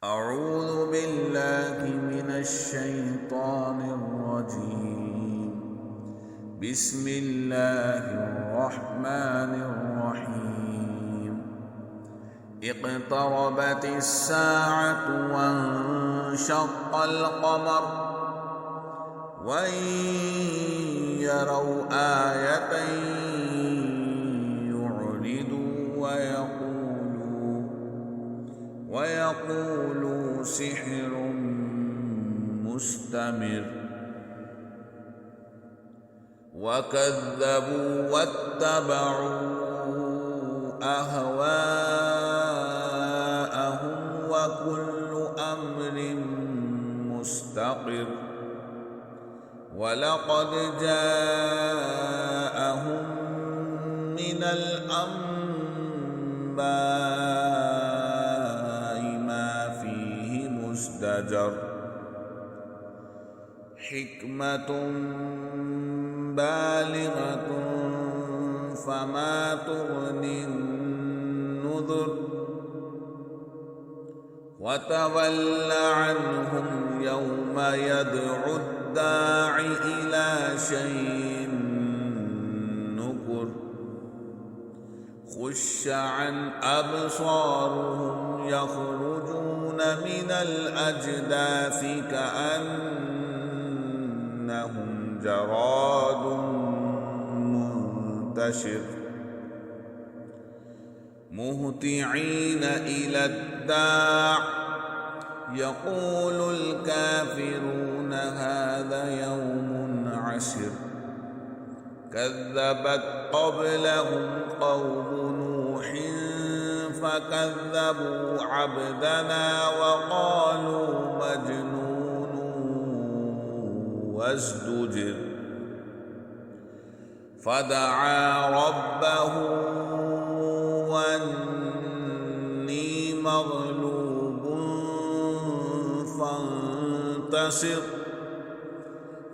أعوذ بالله من الشيطان الرجيم. بسم الله الرحمن الرحيم. اقتربت الساعة وانشق القمر وإن يروا آية يعرضوا ويقولوا سحر مستمر، وكذبوا واتبعوا أهواءهم وكل أمر مستقر، ولقد جاءهم من الأنباء ما فيه مزدجر، حكمة بالغة فما تغني النذر، وتول عنهم يوم يدعو الداع إلى شيء نكر، خش عن أبصارهم يخرجون من الأجداث كأنهم جراد منتشر، مهطعين إلى الداع يقول الكافرون هذا يوم عسر، كذبت قبلهم قوم نوح فكذبوا عبدنا وقالوا مجنون وازدجر، فدعا ربه أني مغلوب فانتصر،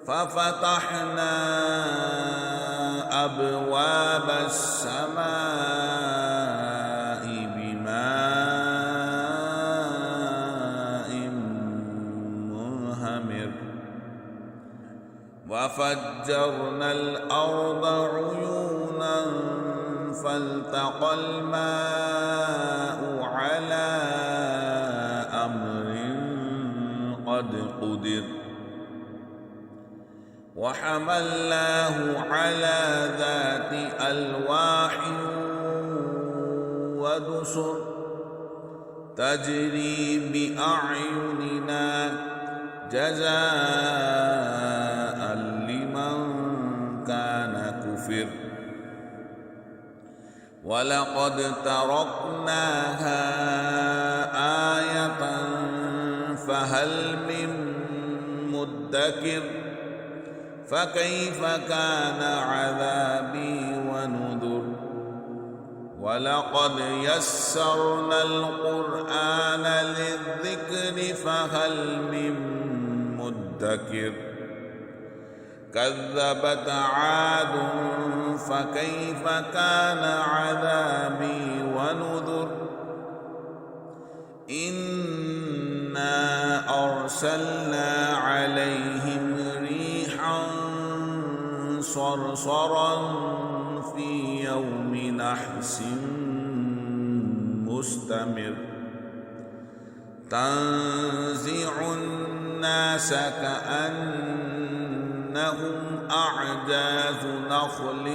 ففتحنا أبواب السماء بماء منهمر، وفجرنا الأرض عيونا فالتقى الماء على أمر قد قدر، وحملناه على ذات ألواح ودسر تجري بأعيننا جزاء لمن كان كفر، ولقد تركناها آية فهل من مدكر، فكيف كان عذابي ونذر، ولقد يسرنا القرآن للذكر فهل من مدكر، كذبت عاد فكيف كان عذابي ونذر، إنا أرسلنا عليهم ريحا صرصرا في يوم نحس مستمر، تنزع الناس كأنهم أعجاز نخل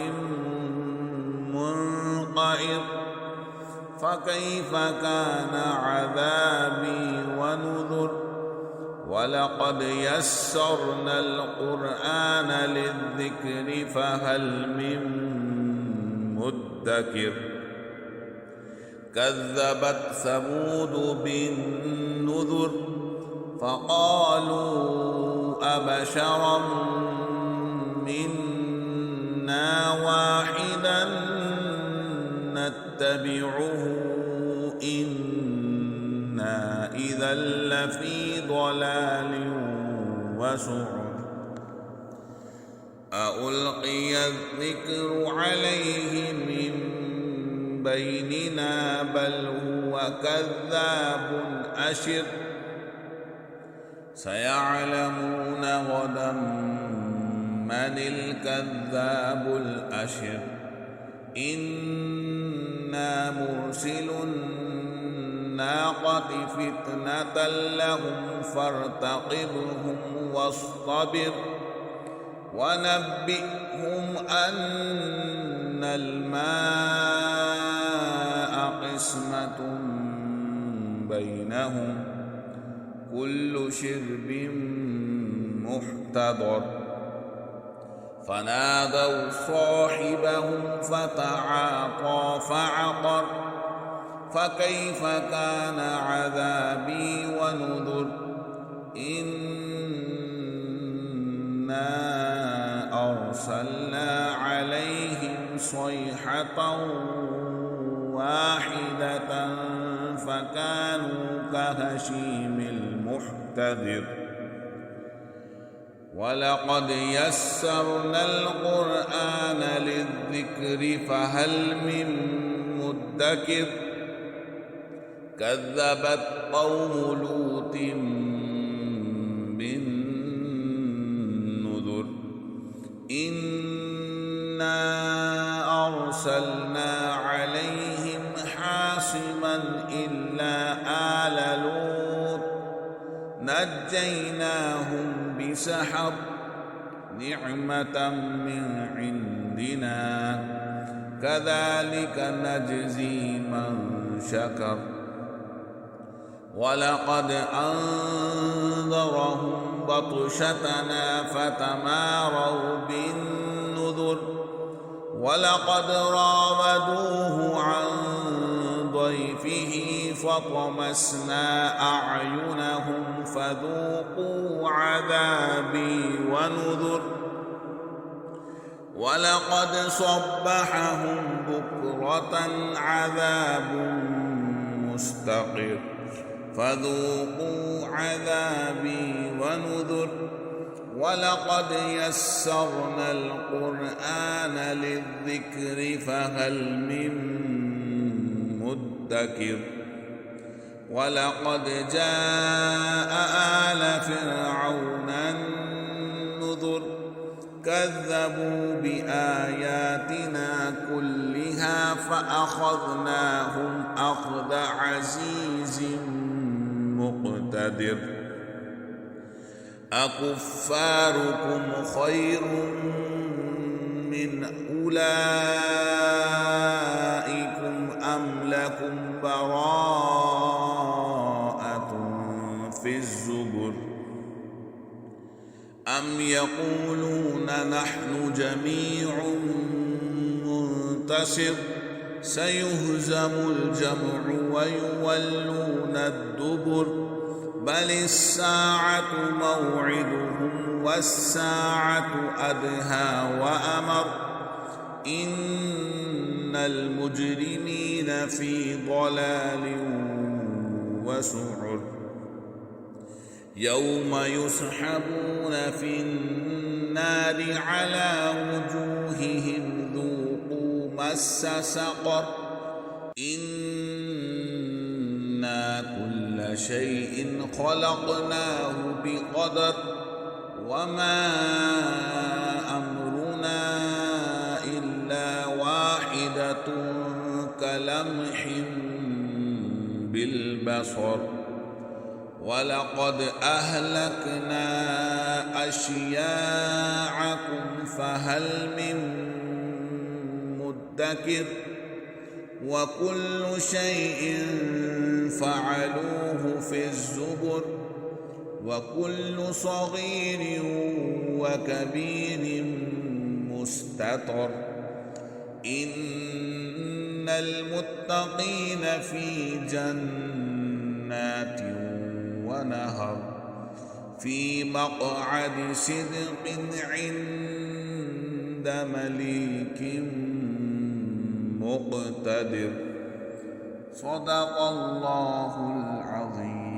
منقعر، فكيف كان عذابي ونذر، ولقد يسرنا القرآن للذكر فهل من مدكر، كذبت ثمود بالنذر فقالوا أبشرا منا واحدا نتبعه إنا إذا لفي ضلال وسعر، ألقي الذكر عليه من بيننا بل هو كذاب أشر سيعلمون غدا من الكذاب الأشر إنا مرسل الناقة فتنة لهم فارتقبهم واصطبر ونبئهم أن الماء قسمة بينهم كل شرب محتضر فنادوا صاحبهم فتعاطى فعقر فكيف كان عذابي ونذر إنا أرسلنا عليهم صيحة واحدة فكانوا كهشيم المحتضر ولقد يسرنا القرآن للذكر فهل من مدكر كذبت قوم لوط بالنذر إنا أرسلنا عليهم حاصبا إلا آل لوط نجيناهم بسحر نعمة من عندنا كذلك نجزي من شكر ولقد أنذرهم بطشتنا فتماروا بالنذر ولقد راودوه عن ضيفه فطمسنا أعينهم فذوقوا عذابي ونذر ولقد صبحهم بكرة عذاب مستقر فذوقوا عذابي ونذر ولقد يسرنا القرآن للذكر فهل من مدكر ولقد جاء آل فرعون النذر كذبوا بآياتنا كلها فأخذناهم أخذ عزيز مقتدر أكفاركم خير من أولئكم أم لكم براءة في الزبر أم يقولون نحن جميع منتصر سيهزم الجمع ويولون الدبر بل الساعة موعدهم والساعة أدهى وأمر إن المجرمين في ضلال وسعر يوم يسحبون في النار على وجوههم ذوقوا مس سقر إنا كل شيء خلقناه بقدر وما أمرنا إلا واحدة كلمح بالبصر ولقد أهلكنا أشياعكم فهل من مدكر وكل شيء فعلوه في الزبر وكل صغير وكبير مستطر إن المتقين في جنات ونهر في مقعد صدق عند مليك مقتدر صدق الله العظيم.